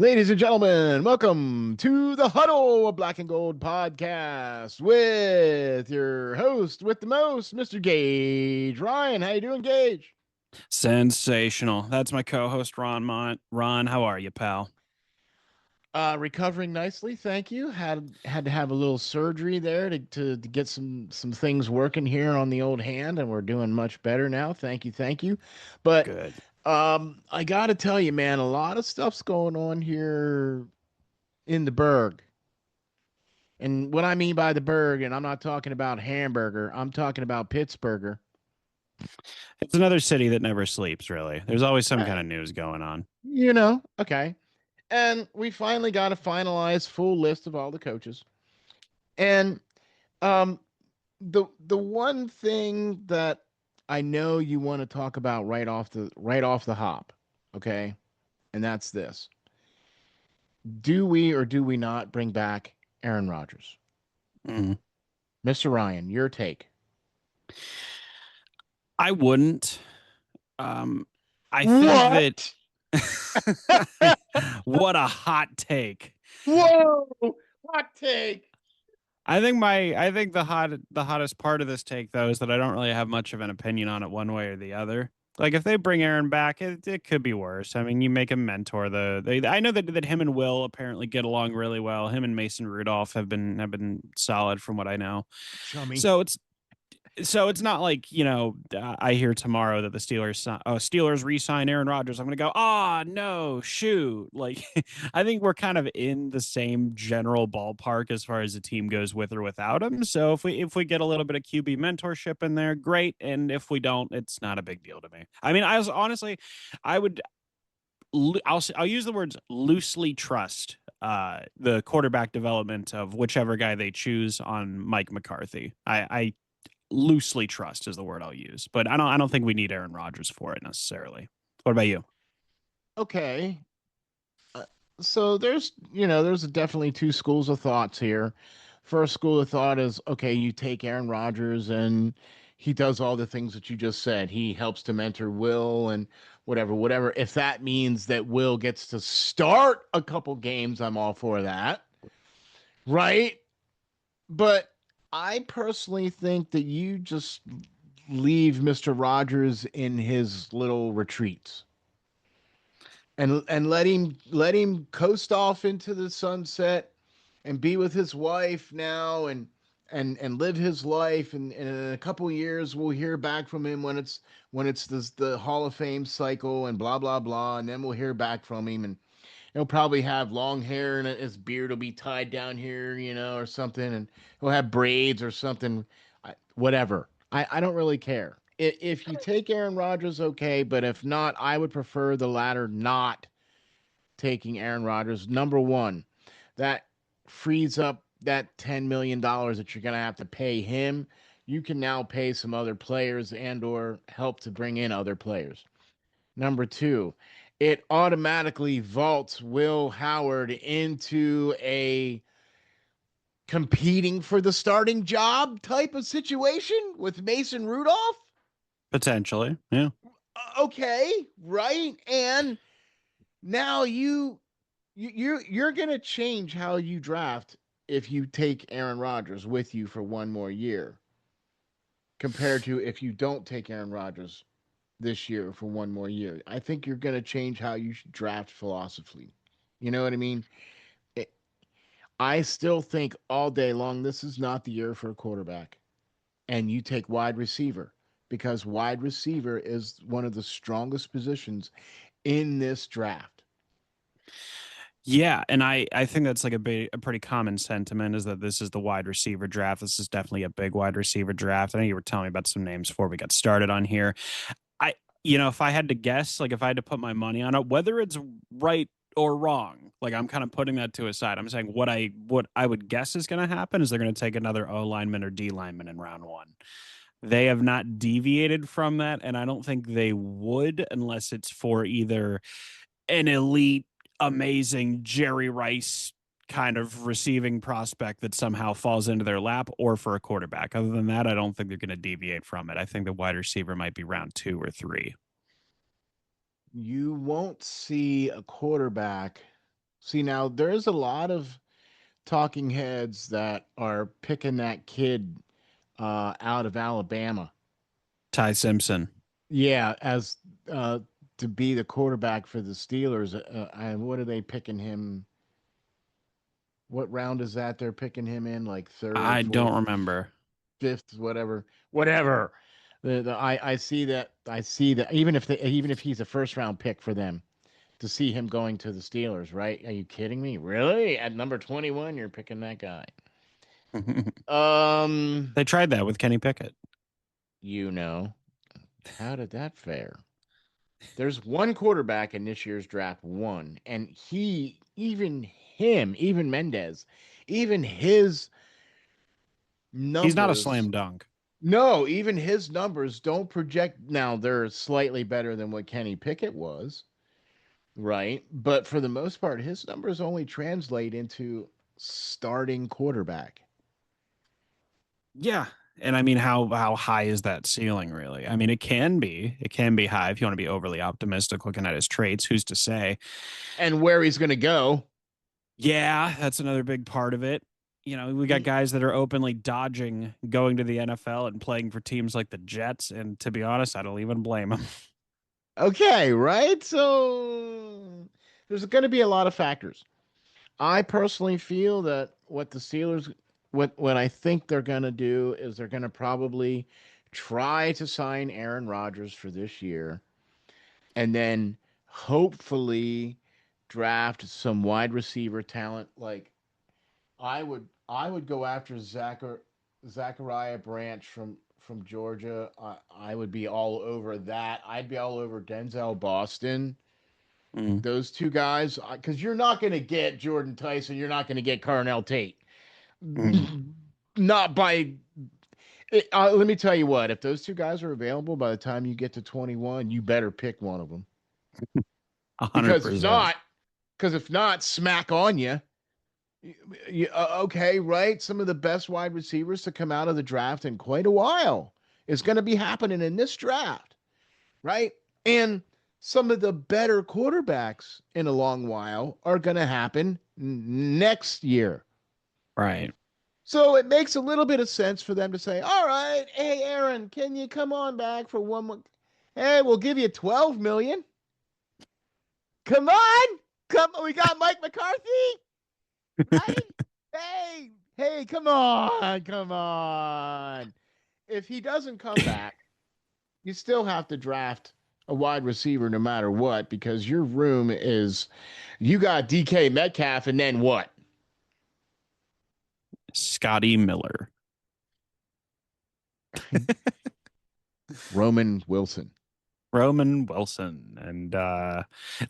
Ladies and gentlemen, welcome to the Huddle, a Black and Gold podcast with your host with the most, Mr. Gage. Ryan, how you doing, Gage? Sensational. That's my co-host Ron Mont. Ron, how are you, pal? Recovering nicely, thank you. Had to have a little surgery there to get some things working here on the old hand, and we're doing much better now. Thank you, thank you. But Good. I gotta tell you, man, a lot of stuff's going on here in the Berg. And what I mean by the Berg, and I'm not talking about hamburger, I'm talking about Pittsburgher. It's another city that never sleeps, really. There's always some Uh, kind of news going on. okay. And we finally got a finalized full list of all the coaches. And um the one thing that I know you want to talk about right off the hop, okay? And that's this. Do we or do we not bring back Aaron Rodgers? Mhm. Mr. Ryan, your take. I wouldn't. Um, I think that What? what a hot take. Whoa! Hot take. I think the hottest part of this take though is that I don't really have much of an opinion on it one way or the other. Like if they bring Aaron back, it could be worse. I mean, you make him mentor I know that him and Will apparently get along really well. Him and Mason Rudolph have been solid from what I know. Chummy. So it's not like I hear tomorrow that the Steelers re-sign Aaron Rodgers. I'm gonna go, no, shoot. Like I think we're kind of in the same general ballpark as far as the team goes with or without him. So if we get a little bit of QB mentorship in there, great. And if we don't, it's not a big deal to me. I mean, I was honestly, I would I'll use the words loosely trust the quarterback development of whichever guy they choose on Mike McCarthy. I loosely trust is the word I'll use, but I don't think we need Aaron Rodgers for it necessarily. What about you? Okay. Uh, so there's definitely two schools of thoughts here. First school of thought is okay, you take Aaron Rodgers and he does all the things that you just said. He helps to mentor Will and whatever. If that means that Will gets to start a couple games, I'm all for that. Right? But I personally think that you just leave Mr. Rogers in his little retreats and let him coast off into the sunset and be with his wife now and live his life and in a couple of years we'll hear back from him when it's the Hall of Fame cycle and blah blah blah, and then we'll hear back from him, and he'll probably have long hair and his beard will be tied down here, or something, and he'll have braids or something. Whatever. I don't really care. If you take Aaron Rodgers, okay, but if not, I would prefer the latter, not taking Aaron Rodgers. Number one, that frees up that $10 million that you're going to have to pay him. You can now pay some other players and or help to bring in other players. Number two, it automatically vaults Will Howard into a competing for the starting job type of situation with Mason Rudolph. Potentially, yeah. Okay, right? And now you're going to change how you draft if you take Aaron Rodgers with you for one more year compared to if you don't take Aaron Rodgers this year for one more year. I think you're going to change how you draft philosophy. You know what I mean? It, I still think all day long this is not the year for a quarterback. And you take wide receiver because wide receiver is one of the strongest positions in this draft. Yeah, and I think that's like a pretty common sentiment is that this is the wide receiver draft. This is definitely a big wide receiver draft. I know you were telling me about some names before we got started on here. I if I had to guess, like if I had to put my money on it, whether it's right or wrong, like I'm kind of putting that to a side. I'm saying what I would guess is going to happen is they're going to take another O lineman or D lineman in round one. They have not deviated from that, and I don't think they would unless it's for either an elite, amazing Jerry Rice kind of receiving prospect that somehow falls into their lap or for a quarterback. Other than that, I don't think they're going to deviate from it. I think the wide receiver might be round two or three. You won't see a quarterback See, now there's a lot of talking heads that are picking that kid out of Alabama. Ty Simpson. Yeah, as uh, to be the quarterback for the Steelers. And what are they picking him? What round is that they're picking him in? Like third, I fourth, don't remember. fifth, whatever, whatever. I see that. I see that. Even if he's a first round pick for them, to see him going to the Steelers, right? Are you kidding me? Really? At number 21, you're picking that guy. Um, They tried that with Kenny Pickett. you know, how did that fare? There's one quarterback in this year's draft, one, and even Mendez, even his He's not a numbers, slam dunk. no, even his numbers don't project. Now, they're slightly better than what Kenny Pickett was, right? But for the most part, his numbers only translate into starting quarterback. Yeah. And I mean, how high is that ceiling really? I mean, it can be high if you want to be overly optimistic looking at his traits. Who's to say? And where he's going to go. Yeah, that's another big part of it. We got guys that are openly dodging going to the NFL and playing for teams like the Jets. And to be honest, I don't even blame them. Okay, right? So there's going to be a lot of factors. I personally feel that what the Steelers, what I think they're going to do is they're going to probably try to sign Aaron Rodgers for this year, and then hopefully draft some wide receiver talent. Like I would go after Zachariah Branch from Georgia. I would be all over that. I'd be all over Denzel Boston. Mm, Those two guys, because you're not going to get Jordan Tyson, you're not going to get Carnell Tate. mm, Not by. Let me tell you what. If those two guys are available by the time you get to 21, you better pick one of them. Because if 100%. not, smack on you. Okay, right? Some of the best wide receivers to come out of the draft in quite a while is going to be happening in this draft, right? And some of the better quarterbacks in a long while are going to happen next year. Right. So it makes a little bit of sense for them to say, all right, hey, Aaron, can you come on back for one more? Hey, we'll give you 12 million. Come on. Come on. We got Mike McCarthy, right? Hey, come on. Come on. If he doesn't come back, you still have to draft a wide receiver no matter what, because your room is you got DK Metcalf and then what? Scotty Miller. Roman Wilson. Roman Wilson. And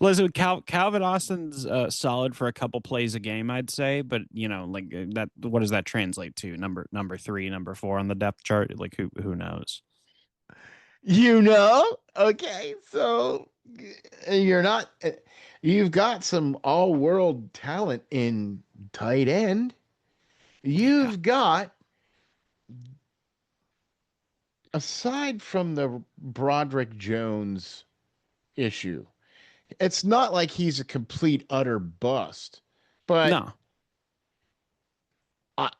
listen, Calvin Austin's solid for a couple plays a game, I'd say. But like that, what does that translate to? Number three, number four on the depth chart. Like who knows? Okay, so you're not, you've got some all world talent in tight end. Yeah. You've got, aside from the Broderick Jones issue, it's not like he's a complete utter bust, but No,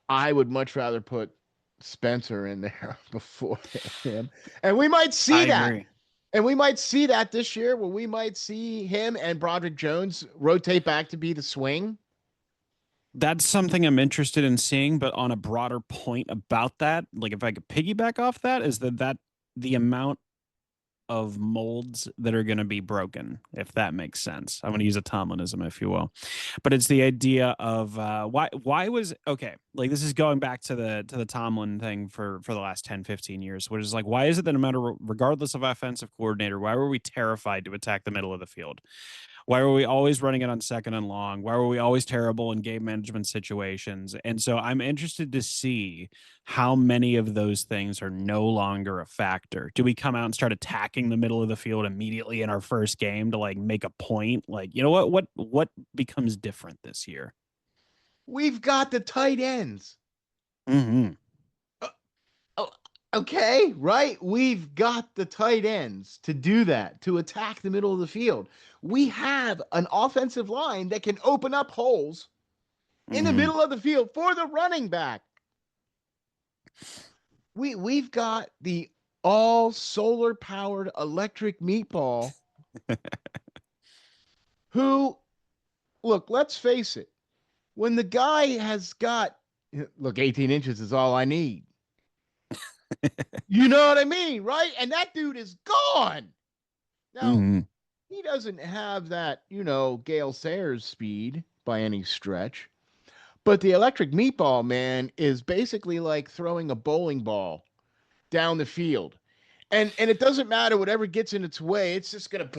I would much rather put Spencer in there before him. And we might see I that. agree. And we might see that this year where we might see him and Broderick Jones rotate back to be the swing. That's something I'm interested in seeing, but on a broader point about that, like if I could piggyback off that, is that the amount of molds that are going to be broken, if that makes sense. I'm going to use a Tomlinism, if you will, but it's the idea of why was okay. Like this is going back to the Tomlin thing for the last 10-15 years, which is like why is it that no matter regardless of offensive coordinator, why were we terrified to attack the middle of the field? Why were we always running it on second and long? Why were we always terrible in game management situations? And so I'm interested to see how many of those things are no longer a factor. Do we come out and start attacking the middle of the field immediately in our first game to like make a point? Like, you know what becomes different this year? We've got the tight ends. Mm-hmm. Uh, oh, Okay, right? We've got the tight ends to do that, to attack the middle of the field. We have an offensive line that can open up holes in the Hmm. middle of the field for the running back. We've got the all solar powered electric meatball who, look, let's face it, when the guy has got, look, 18 inches is all I need. You know what I mean, right? And that dude is gone. Now, Hmm. he doesn't have that, Gale Sayers speed by any stretch. But the electric meatball, man, is basically like throwing a bowling ball down the field. And it doesn't matter whatever gets in its way, it's just gonna.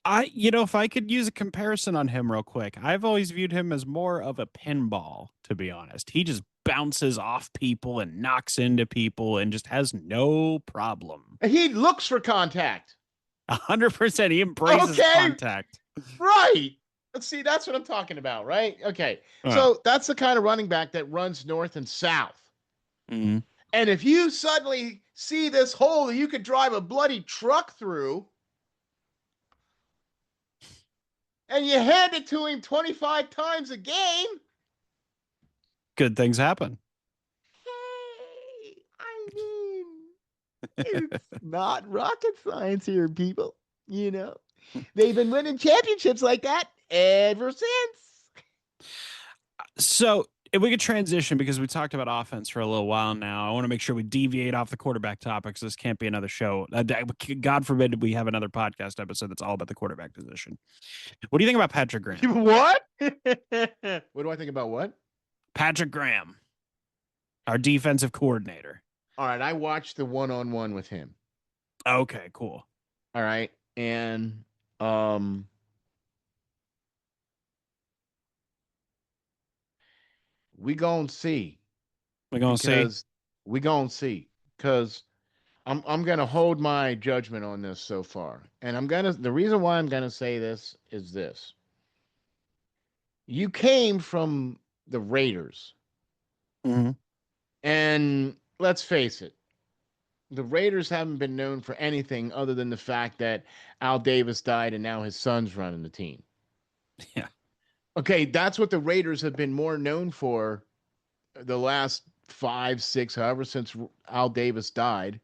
If I could use a comparison on him real quick, I've always viewed him as more of a pinball, to be honest. He just bounces off people and knocks into people and just has no problem. He looks for contact. 100%. He embraces Okay, contact. right. Let's see, that's what I'm talking about, right? Okay. Oh. So that's the kind of running back that runs north and south. Hmm. And if you suddenly see this hole that you could drive a bloody truck through, and you hand it to him 25 times a game, Good things happen. hey, I mean, it's not rocket science here, people. You know, they've been winning championships like that ever since. So if we could transition, because we talked about offense for a little while now, I want to make sure we deviate off the quarterback topic because this can't be another show. God forbid we have another podcast episode that's all about the quarterback position. What do you think about Patrick Graham? What? What do I think about what? Patrick Graham, our defensive coordinator. All right, I watched the one-on-one with him. Okay, cool. All right, and um, we gonna see We're going to see. because we gonna see because I'm gonna hold my judgment on this so far, and the reason why I'm gonna say this is this: you came from the Raiders, Mm-hmm. and let's face it, the Raiders haven't been known for anything other than the fact that Al Davis died and now his son's running the team. Yeah. Okay, that's what the Raiders have been more known for the last 5, 6, however, since Al Davis died.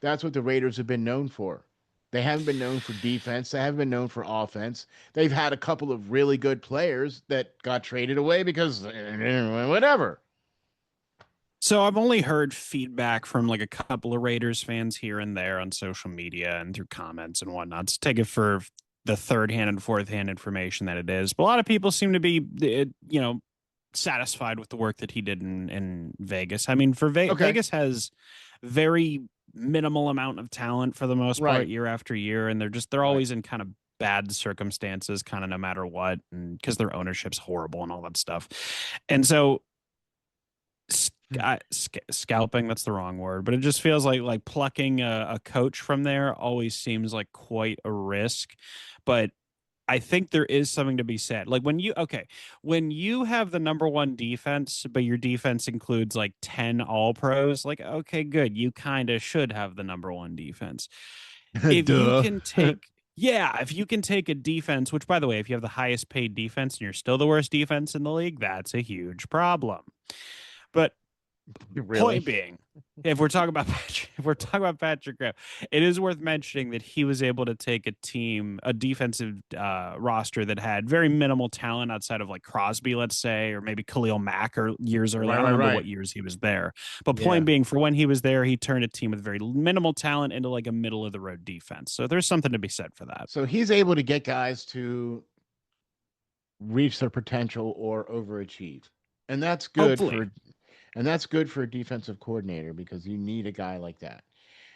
That's what the Raiders have been known for. They haven't been known for defense. They haven't been known for offense. They've had a couple of really good players that got traded away because whatever. So I've only heard feedback from like a couple of Raiders fans here and there on social media and through comments and whatnot. So take it for the third hand and fourth hand information that it is. But a lot of people seem to be, satisfied with the work that he did in Vegas. I mean, for Okay, Vegas has very minimal amount of talent for the most part right. year after year, and they're Right. always in kind of bad circumstances, kind of no matter what, and because their ownership's horrible and all that stuff. And so scalping, that's the wrong word, but it just feels like plucking a coach from there always seems like quite a risk. But I think there is something to be said. Like when you have the number one defense, but your defense includes like 10 all pros, like, okay, good. You kind of should have the number one defense. If you Duh. can take, yeah, if you can take a defense, which by the way, if you have the highest paid defense and you're still the worst defense in the league, that's a huge problem. But Really? point being, if we're talking about Patrick Graham, it is worth mentioning that he was able to take a defensive roster that had very minimal talent outside of like Crosby, let's say, or maybe Khalil Mack or years early. I Right, don't right, remember right. what years he was there. But point Yeah. being, for when he was there, he turned a team with very minimal talent into like a middle of the road defense. So there's something to be said for that. So he's able to get guys to reach their potential or overachieve. And that's good Hopefully. for and that's good for a defensive coordinator because you need a guy like that.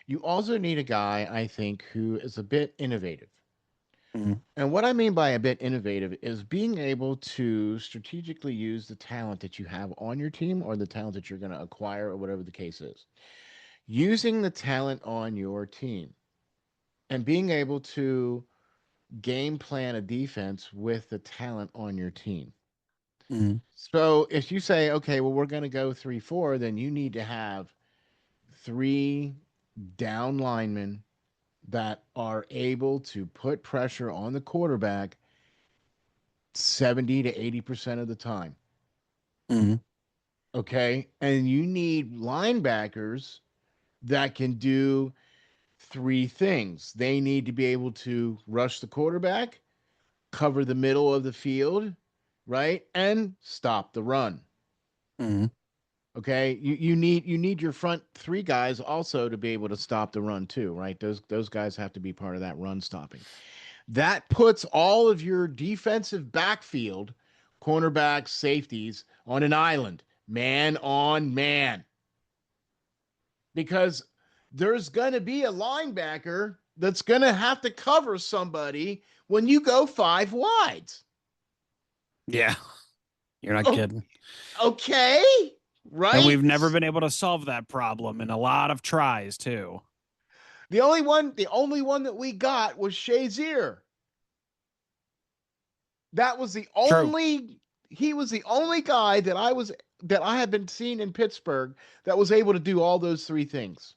You also need a guy, I think, who is a bit innovative. Mhm. And what I mean by a bit innovative is being able to strategically use the talent that you have on your team or the talent that you're going to acquire or whatever the case is. Using the talent on your team and being able to game plan a defense with the talent on your team. Mhm. So if you say, okay, well, we're going to go 3-4, then you need to have three down linemen that are able to put pressure on the quarterback 70 to 80% of the time. Mhm. Okay. And you need linebackers that can do three things. They need to be able to rush the quarterback, cover the middle of the field, right? And stop the run. Mhm. Okay. You need your front three guys also to be able to stop the run too, right? Those guys have to be part of that run stopping. That puts all of your defensive backfield, cornerbacks, safeties on an island, man on man. Because there's going to be a linebacker that's going to have to cover somebody when you go five wides. Yeah, you're not Oh, kidding. okay, And right? we've never been able to solve that problem in a lot of tries too. The only one that we got was Shazier. That was the True. only he was the only guy that I had been seen in Pittsburgh that was able to do all those three things.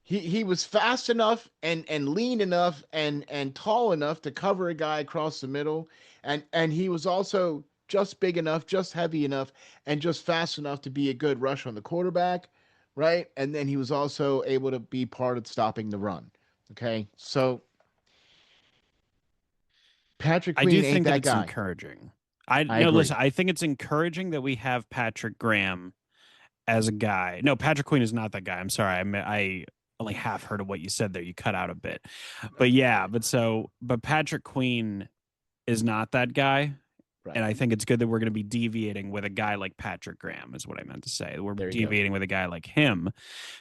He was fast enough and lean enough and tall enough to cover a guy across the middle, and he was also just big enough, just heavy enough, and just fast enough to be a good rush on the quarterback, right? And then he was also able to be part of stopping the run. Okay, so Patrick I do Queen ain't think that that it's guy. encouraging. I I no agree. listen, I think it's encouraging that we have Patrick Graham as a guy. No, Patrick Queen is not that guy. I'm sorry. I only half heard of what you said there. You cut out a bit. But yeah, but Patrick Queen is not that guy. And Right. I think it's good that we're going to be deviating with a guy like Patrick Graham, is what I meant to say. We're There you go. deviating with a guy like him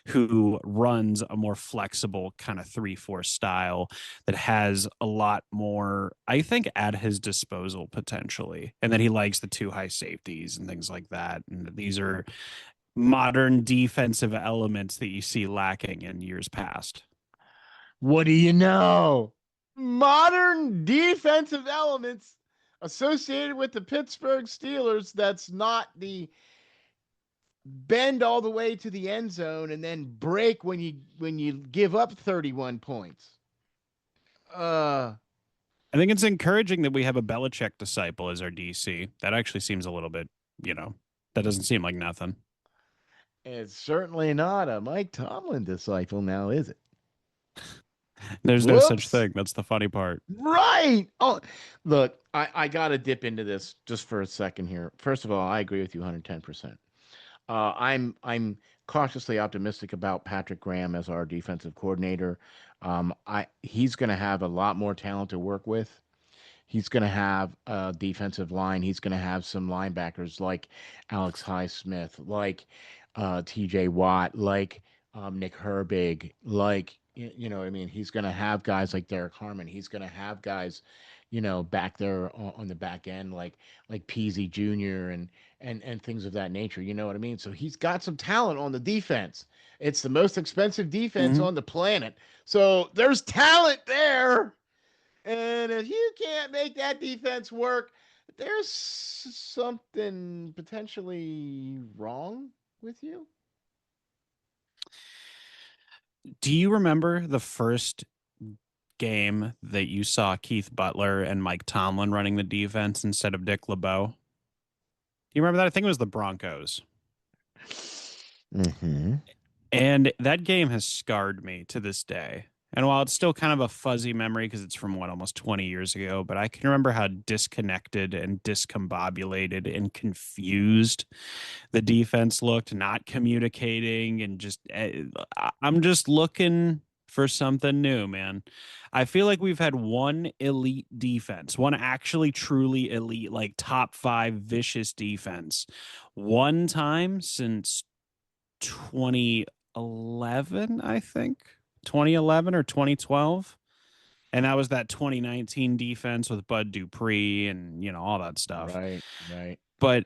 who runs a more flexible kind of 3-4 style that has a lot more, I think, at his disposal potentially. And that he likes the two high safeties and things like that. And these are modern defensive elements that you see lacking in years past. What do you know? Modern defensive elements associated with the Pittsburgh Steelers that's not the bend all the way to the end zone and then break when you give up 31 points. Uh I think it's encouraging that we have a Belichick disciple as our DC. That actually seems a little bit, you know, that doesn't seem like nothing. it's certainly not a Mike Tomlin disciple now, is it? There's no such Whoops. thing. That's the funny part. Right. Oh, look, I got to dip into this just for a second here. First of all, I agree with you 110%. I'm cautiously optimistic about Patrick Graham as our defensive coordinator. He's going to have a lot more talent to work with. He's going to have a defensive line. He's going to have some linebackers like Alex Highsmith, like TJ Watt, like Nick Herbig, like, you know what I mean? He's going to have guys like Derek Harmon. He's going to have guys, back there on the back end, like Peasy Jr. and things of that nature. You know what I mean? So he's got some talent on the defense. It's the most expensive defense Hmm. on the planet. So there's talent there. And if you can't make that defense work, there's something potentially wrong with you. Do you remember the first game that you saw Keith Butler and Mike Tomlin running the defense instead of Dick LeBeau? Do you remember that? I think it was the Broncos. Mm-hmm. And that game has scarred me to this day. And while it's still kind of a fuzzy memory because it's from what, almost 20 years ago, but I can remember how disconnected and discombobulated and confused the defense looked, not communicating and just, I'm just looking for something new, man. I feel like we've had one elite defense, one actually truly elite, like top five vicious defense, one time since 2011, I think. 2011 or 2012. And that was that 2019 defense with Bud Dupree and, all that stuff. Right, right. But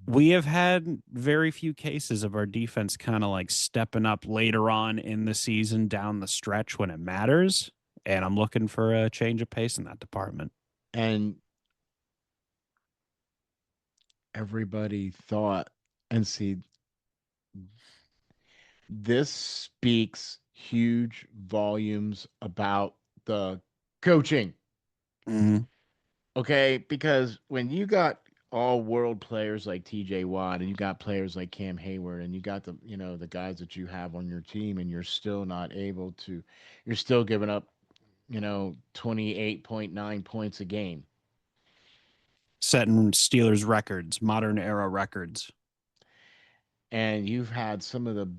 we have had very few cases of our defense kind of like stepping up later on in the season down the stretch when it matters. And I'm looking for a change of pace in that department. And everybody thought, and see, This speaks huge volumes about the coaching. Mhm. Okay, because when you got all world players like TJ Watt and you got players like Cam Hayward and you got the guys that you have on your team and you're still not able to you're still giving up, 28.9 points a game. Setting Steelers records, modern era records. And you've had some of the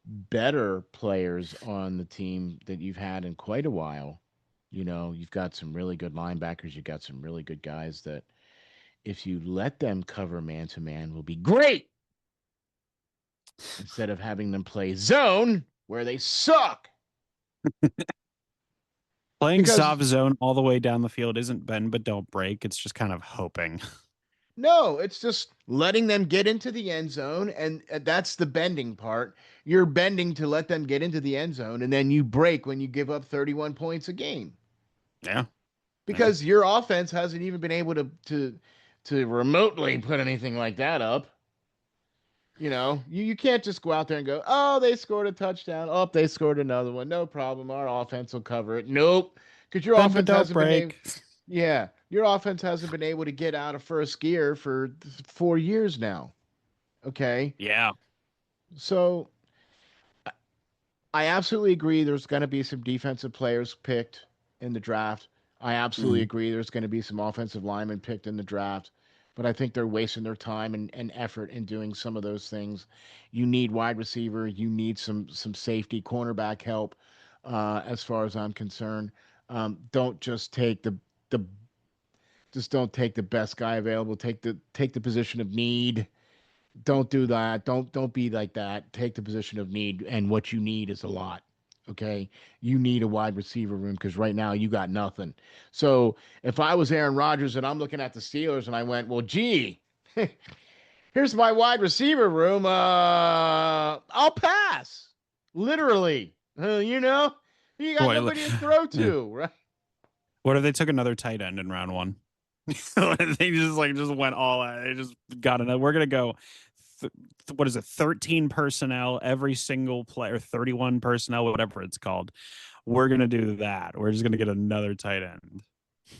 better players on the team that you've had in quite a while. You've got some really good linebackers, you got some really good guys that if you let them cover man to man will be great instead of having them play zone where they suck. Playing Because soft zone all the way down the field isn't bend but don't break. It's just kind of hoping. no, it's just letting them get into the end zone, and that's the bending part. You're bending to let them get into the end zone, and then you break when you give up 31 points a game Yeah. Yeah. because your offense hasn't even been able to remotely put anything like that up. You can't just go out there and go, oh, they scored a touchdown. Oh, they scored another one. No problem. Our offense will cover it. Nope. Because your Bend but offense don't hasn't been able, break. yeah, your offense hasn't been able to get out of first gear for 4 years now. Okay. Yeah. So I absolutely agree there's going to be some defensive players picked in the draft. I absolutely Mhm. agree there's going to be some offensive linemen picked in the draft. But I think they're wasting their time and effort in doing some of those things. You need wide receiver. You need some safety, cornerback help. As far as I'm concerned, don't just take the just don't take the best guy available. Take the position of need. Don't do that. Don't be like that. Take the position of need, and what you need is a lot. Okay, you need a wide receiver room because right now you got nothing. So if I was Aaron Rodgers and I'm looking at the Steelers and I went, well, gee, here's my wide receiver room. I'll pass. Literally, you got Boy, nobody to throw yeah. to, right? What if they took another tight end in round one? They just went all out. They just got another. We're gonna go. What is it? 13 personnel, every single player, 31 personnel, whatever it's called. We're gonna do that. We're just gonna get another tight end.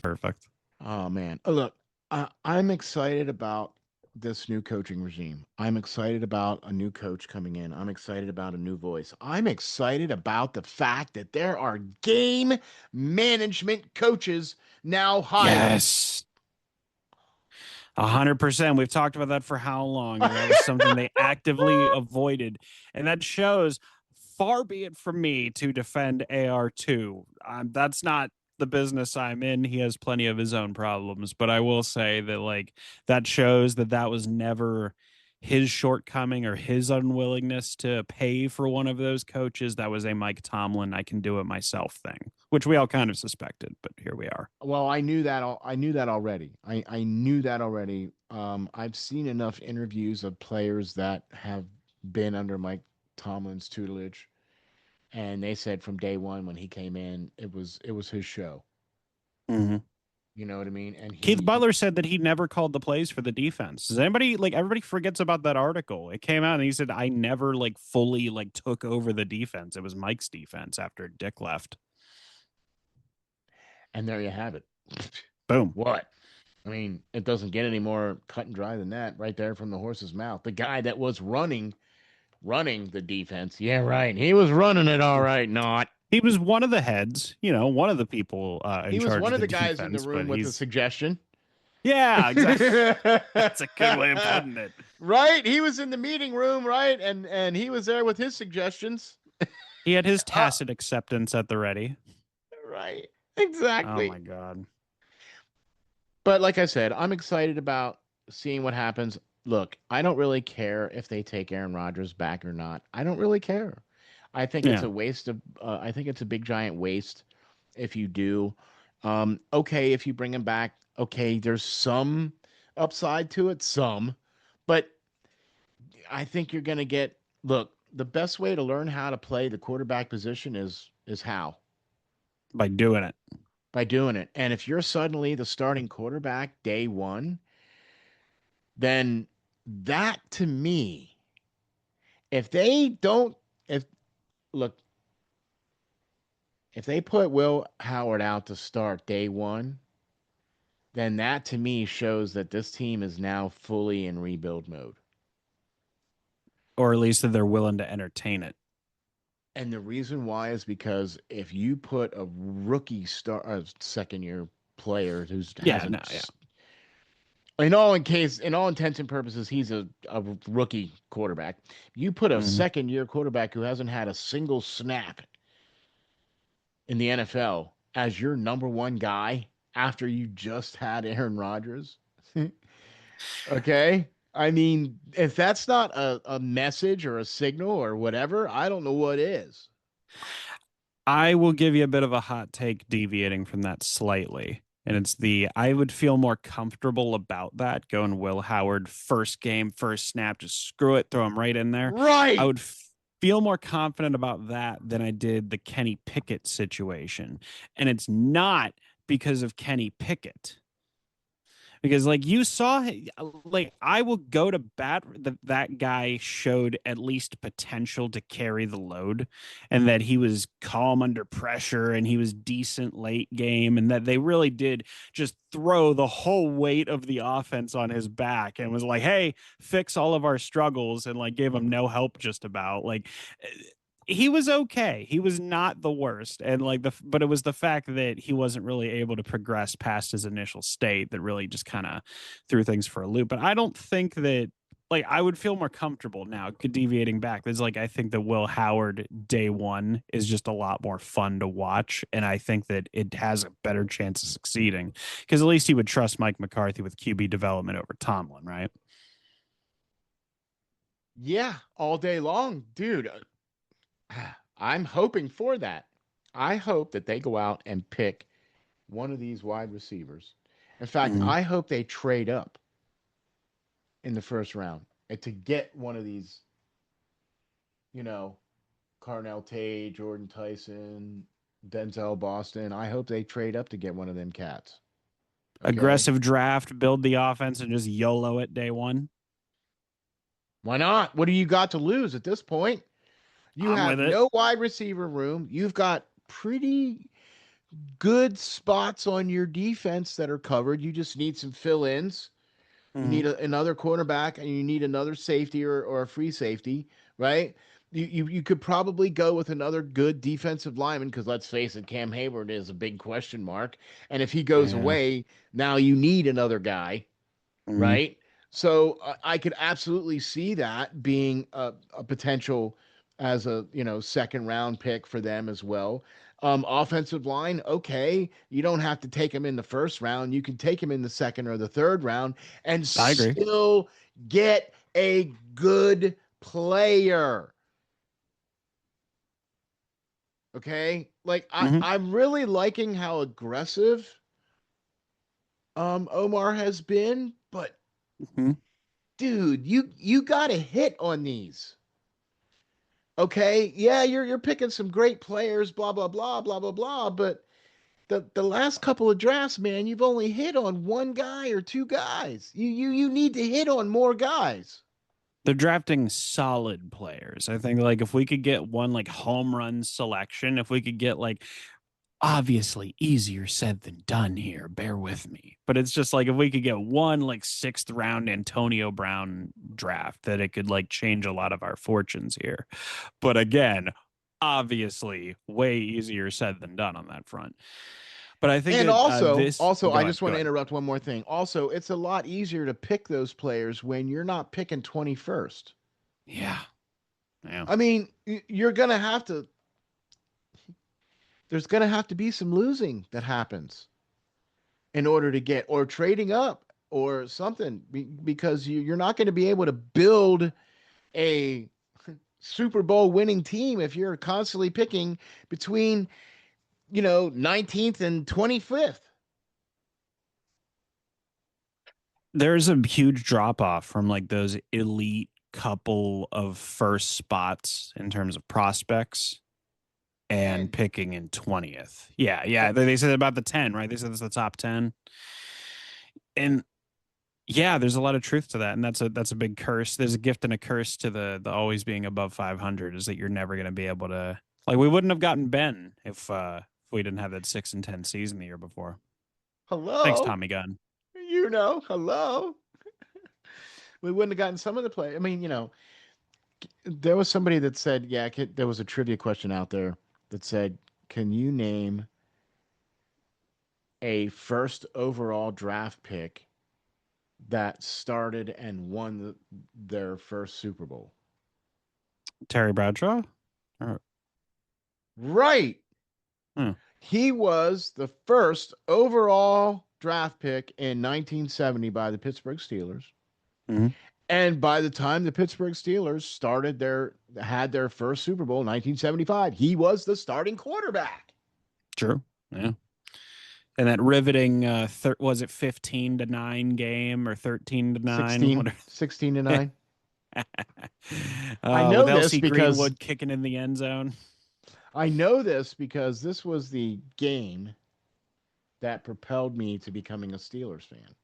Perfect. Oh man, look, I'm excited about this new coaching regime. I'm excited about a new coach coming in. I'm excited about a new voice. I'm excited about the fact that there are game management coaches now hired. Yes. 100%. We've talked about that for how long, and that was something they actively avoided. And that shows, far be it from me to defend AR2. That's not the business I'm in. He has plenty of his own problems, but I will say that, like, that shows that that was never his shortcoming or his unwillingness to pay for one of those coaches. That was a Mike Tomlin, I can do it myself thing, which we all kind of suspected, but here we are. Well, I knew that. I knew that already. I knew that already. I've seen enough interviews of players that have been under Mike Tomlin's tutelage, and they said from day one when he came in, it was his show. Mhm. You know what I mean? And Keith he Butler said that he never called the plays for the defense. Does anybody, like, everybody forgets about that article? It came out and he said I never like fully like took over the defense. It was Mike's defense after Dick left. and there you have it. Boom. What? I mean, it doesn't get any more cut and dry than that right there from the horse's mouth. The guy that was running the defense. Yeah, right. He was running it all right, not. He was one of the heads, one of the people in He was charge one of of the the guys in the defense, room but with the he's suggestion. yeah, exactly. That's a good way of putting it. Right? He was in the meeting room, right? And he was there with his suggestions. He had his Uh, tacit acceptance at the ready. right. Oh Exactly. my god. But like I said, I'm excited about seeing what happens. Look, I don't really care if they take Aaron Rodgers back or not. I don't really care. I think it's Yeah. a waste of. I think it's a big giant waste if you do. Okay, if you bring him back, okay, there's some upside to it, some, but I think you're gonna get. Look, the best way to learn how to play the quarterback position is how By doing it. by doing it. And if you're suddenly the starting quarterback day one, then that to me, if they don't, if look, if they put Will Howard out to start day one, then that to me shows that this team is now fully in rebuild mode. Or at least that they're willing to entertain it. And the reason why is because if you put a rookie a second year player who Yeah, no, yeah. hasn't, in all intents and purposes, he's a rookie quarterback. You put a Mhm. second year quarterback who hasn't had a single snap in the NFL as your number one guy after you just had Aaron Rodgers. Okay. I mean, if that's not a message or a signal or whatever, I don't know what is. I will give you a bit of a hot take deviating from that slightly. And it's I would feel more comfortable about that going Will Howard first game, first snap, just screw it, throw him right in there. I Right. would feel more confident about that than I did the Kenny Pickett situation. And it's not because of Kenny Pickett. Because like you saw, like I will go to bat that that guy showed at least potential to carry the load, and that he was calm under pressure and he was decent late game, and that they really did just throw the whole weight of the offense on his back and was like, hey, fix all of our struggles, and like gave him no help just about like he was okay. He was not the worst. And like but it was the fact that he wasn't really able to progress past his initial state that really just kind of threw things for a loop. But I don't think that like I would feel more comfortable now deviating back. There's like I think that Will Howard day one is just a lot more fun to watch. And I think that it has a better chance of succeeding because at least he would trust Mike McCarthy with QB development over Tomlin, right? Yeah, all day long, dude. I'm hoping for that. I hope that they go out and pick one of these wide receivers. In fact, Mm-hmm. I hope they trade up in the first round and to get one of these, you know, Carnell Tate, Jordan Tyson, Denzel Boston. I hope they trade up to get one of them cats. Okay. Aggressive draft, build the offense, and just YOLO it day one. Why not? What do you got to lose at this point? You I'm have with it. no wide receiver room. You've got pretty good spots on your defense that are covered. You just need some fill ins. You Mm-hmm. need another cornerback and you need another safety or a free safety, right? You could probably go with another good defensive lineman because let's face it, Cam Hayward is a big question mark. And if he goes Yeah. away, now you need another guy, Mm-hmm. right? So I could absolutely see that being a potential as a second round pick for them as well. Offensive line, okay, you don't have to take him in the first round. You can take him in the second or the third round and I agree. still get a good player. Okay, like Mm-hmm. I'm really liking how aggressive Omar has been, but Mm-hmm. dude, you got to hit on these. Okay, yeah, you're picking some great players, blah blah blah blah blah blah, but the last couple of drafts, man, you've only hit on one guy or two guys. You need to hit on more guys. They're drafting solid players. I think like if we could get one like home run selection, if we could get like obviously easier said than done here, bear with me. But it's just like if we could get one like sixth round Antonio Brown draft, that it could like change a lot of our fortunes here. But again, obviously way easier said than done on that front. But I think And that also, this I go ahead, just want go to ahead. interrupt one more thing. Also, it's a lot easier to pick those players when you're not picking 21st. Yeah. Yeah. I mean, you're going to have to there's going to have to be some losing that happens in order to get or trading up or something because you're not going to be able to build a Super Bowl winning team if you're constantly picking between 19th and 25th. There's a huge drop off from like those elite couple of first spots in terms of prospects and And picking in 20th. Yeah, yeah. They said about the 10, right? They said it's the top 10. And Yeah, there's a lot of truth to that, and that's a big curse. There's a gift and a curse to the always being above 500 is that you're never going to be able to like we wouldn't have gotten Ben if we didn't have that 6-10 season the year before. Thanks, Hello, Tommy Gunn. hello. We wouldn't have gotten some of the play. I mean, there was somebody that said, yeah, there was a trivia question out there that said, can you name a first overall draft pick that started and won their first Super Bowl? Terry Bradshaw. Or- Right. hmm, He was the first overall draft pick in 1970 by the Pittsburgh Steelers. mhm, And by the time the Pittsburgh Steelers had their first Super Bowl in 1975, he was the starting quarterback. true. Yeah. And that riveting was it 15-9 game or 13-9 16, whatever. 16 to 9. I With know this LC because Greenwood kicking in the end zone. this was the game that propelled me to becoming a Steelers fan.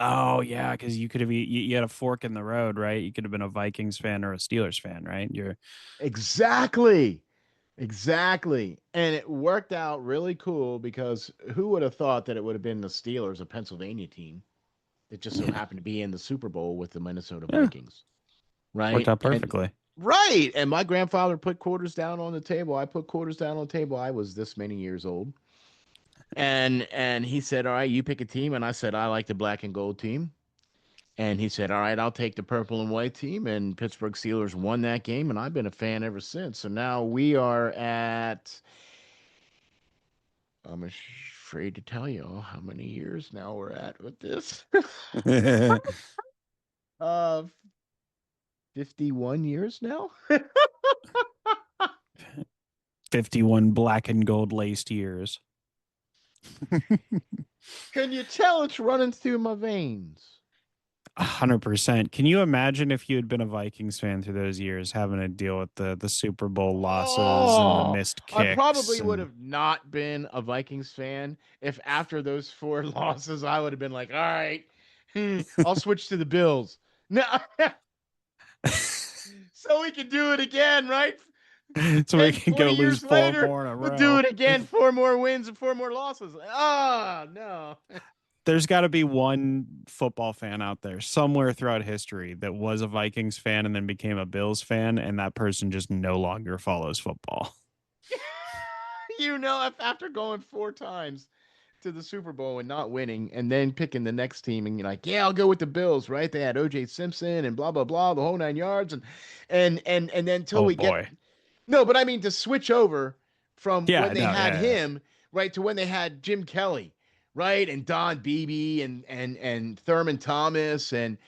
Oh yeah, because you could have you had a fork in the road, right? You could have been a Vikings fan or a Steelers fan, right? You're Exactly. Exactly. And it worked out really cool because who would have thought that it would have been the Steelers, a Pennsylvania team that just so yeah, happened to be in the Super Bowl with the Minnesota yeah, Vikings, worked right? out And perfectly. right. And my grandfather put quarters down on the table. I put quarters down on the table. I was this many years old. And he said, "All right, you pick a team." And I said, "I like the black and gold team." And he said, "All right, I'll take the purple and white team." And Pittsburgh Steelers won that game, and I've been a fan ever since. So now we are at, I'm afraid to tell you how many years now we're at with this. uh 51 years now. 51 black and gold laced years. Can you tell it's running through my veins? 100%. Can you imagine if you had been a Vikings fan through those years, having to deal with the Super Bowl losses and the Oh, missed I kicks probably would and have not been a Vikings fan if after those four losses I would have been like, all right, I'll switch to the Bills. No, so we can do it again, right? so we 10, can go 20 lose years four later, more in a we'll do row. it again. Four more wins and four more losses. Oh, no. There's got to be one football fan out there somewhere throughout history that was a Vikings fan and then became a Bills fan, and that person just no longer follows football. If after going four times to the Super Bowl and not winning, and then picking the next team, and you're like, yeah, I'll go with the Bills, right? They had OJ Simpson and blah blah blah, the whole 9 yards, and then until Oh we get boy. no, but I mean to switch over from Yeah, when they no, had yeah. him, right, to when they had Jim Kelly, right, and Don Beebe and Thurman Thomas and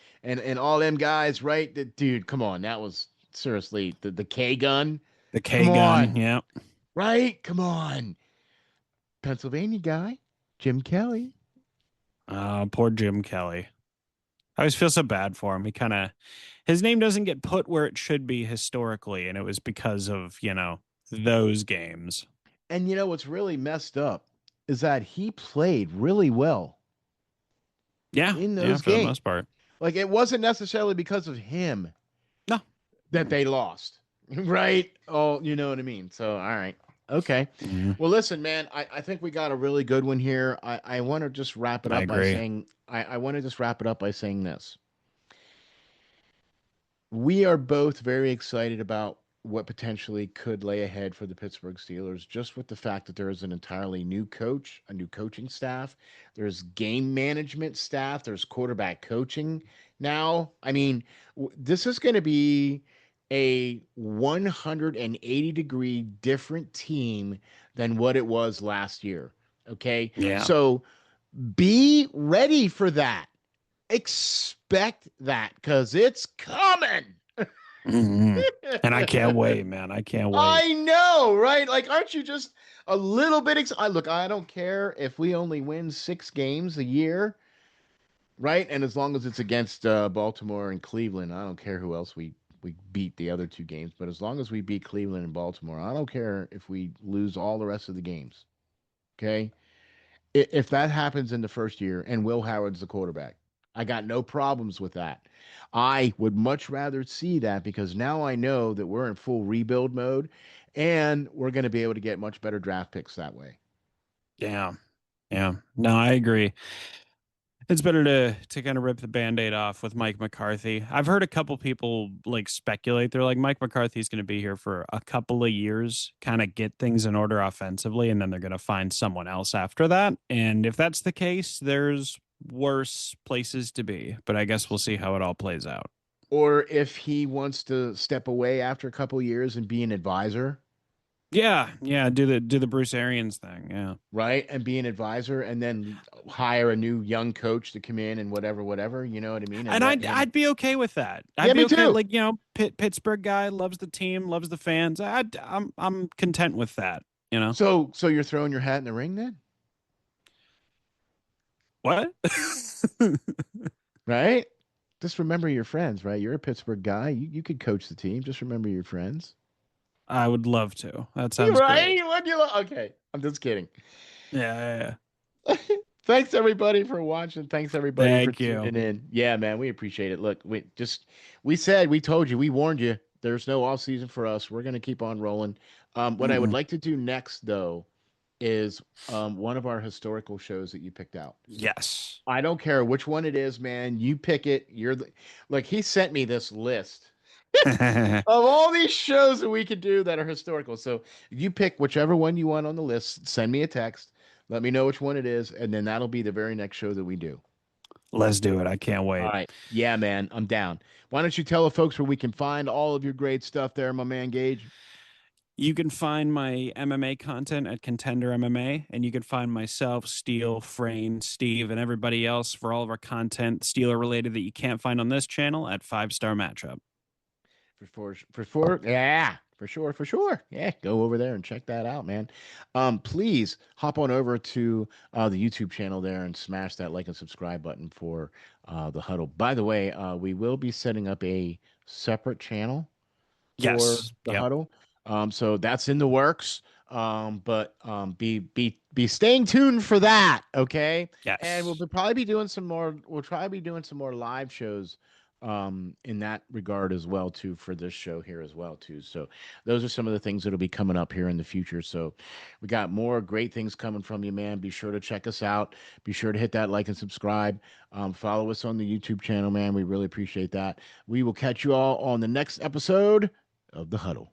all them guys, right? Dude, come on, that was seriously the K gun. The Come K gun, on, yeah. right? Come on, Pennsylvania guy, Jim Kelly. Poor Jim Kelly. I always feel so bad for him. His name doesn't get put where it should be historically, and it was because of, those games. And what's really messed up is that he played really well Yeah, in yeah, those for the games. most part. Like it wasn't necessarily because of him No. that they lost, right? Oh, you know what I mean. So, all right, okay. Mhm. Well, listen, man, I think we got a really good one here. I want to just wrap it I up by agree. saying I want to just wrap it up by saying this. We are both very excited about what potentially could lay ahead for the Pittsburgh Steelers, just with the fact that there is an entirely new coach, a new coaching staff, there's game management staff, there's quarterback coaching now. I mean, this is going to be a 180-degree different team than what it was last year. Okay. Yeah. So be ready for that. Expect that because it's coming. Mhm. And I can't wait, man. I can't wait. I know, right? Like, aren't you just a little bit excited? Look, I don't care if we only win 6 games a year, right? And as long as it's against Baltimore and Cleveland, I don't care who else we beat the other 2 games. But as long as we beat Cleveland and Baltimore, I don't care if we lose all the rest of the games. Okay, if that happens in the first year, and Will Howard's the quarterback, I got no problems with that. I would much rather see that because now I know that we're in full rebuild mode and we're going to be able to get much better draft picks that way. Yeah. Yeah. No, I agree. It's better to kind of rip the band-aid off with Mike McCarthy. I've heard a couple people like speculate. They're like, Mike McCarthy's going to be here for a couple of years, kind of get things in order offensively, and then they're going to find someone else after that. And if that's the case, there's worse places to be. But I guess we'll see how it all plays out. Or if he wants to step away after a couple years and be an advisor, Yeah, yeah, do the Bruce Arians thing. Yeah. right? And be an advisor and then hire a new young coach to come in and whatever, whatever, you know what I mean? And And let I'd him. I'd be okay with that. I'd Yeah, be me okay, too. like, Pittsburgh guy, loves the team, loves the fans. I'm content with that, you know. So you're throwing your hat in the ring then? What? Right? Just remember your friends, right? You're a Pittsburgh guy. You could coach the team. Just remember your friends. I would love to. That You sounds great. right? Okay, I'm just kidding. Yeah, yeah, yeah. Thanks everybody for watching. Thanks everybody for Thank you. tuning in. Yeah, man, we appreciate it. Look, we told you, we warned you. There's no off season for us. We're gonna keep on rolling. What I would Mm-mm. like to do next though is one of our historical shows that you picked out. Yes. I don't care which one it is, man. You pick it. Like he sent me this list of all these shows that we could do that are historical. So you pick whichever one you want on the list. Send me a text. Let me know which one it is, and then that'll be the very next show that we do. Let's do it. I can't All wait. right. Yeah, man. I'm down. Why don't you tell the folks where we can find all of your great stuff there, my man Gage? You can find my MMA content at Contender MMA, and you can find myself, Steel, Frayne, Steve, and everybody else for all of our content Steeler related that you can't find on this channel at Five Star Matchup. For yeah, for sure. Yeah, go over there and check that out, man. Please hop on over to the YouTube channel there and smash that like and subscribe button for the Huddle. By the way, we will be setting up a separate channel for Yes. the Yep. Huddle. So that's in the works. But be staying tuned for that, okay? And Yes. probably be doing some more. We'll try to be doing some more live shows in that regard as well too for this show here as well too. So those are some of the things that'll be coming up here in the future. So we got more great things coming from you, man. Be sure to check us out. Be sure to hit that like and subscribe. Follow us on the YouTube channel, man. We really appreciate that. We will catch you all on the next episode of the Huddle.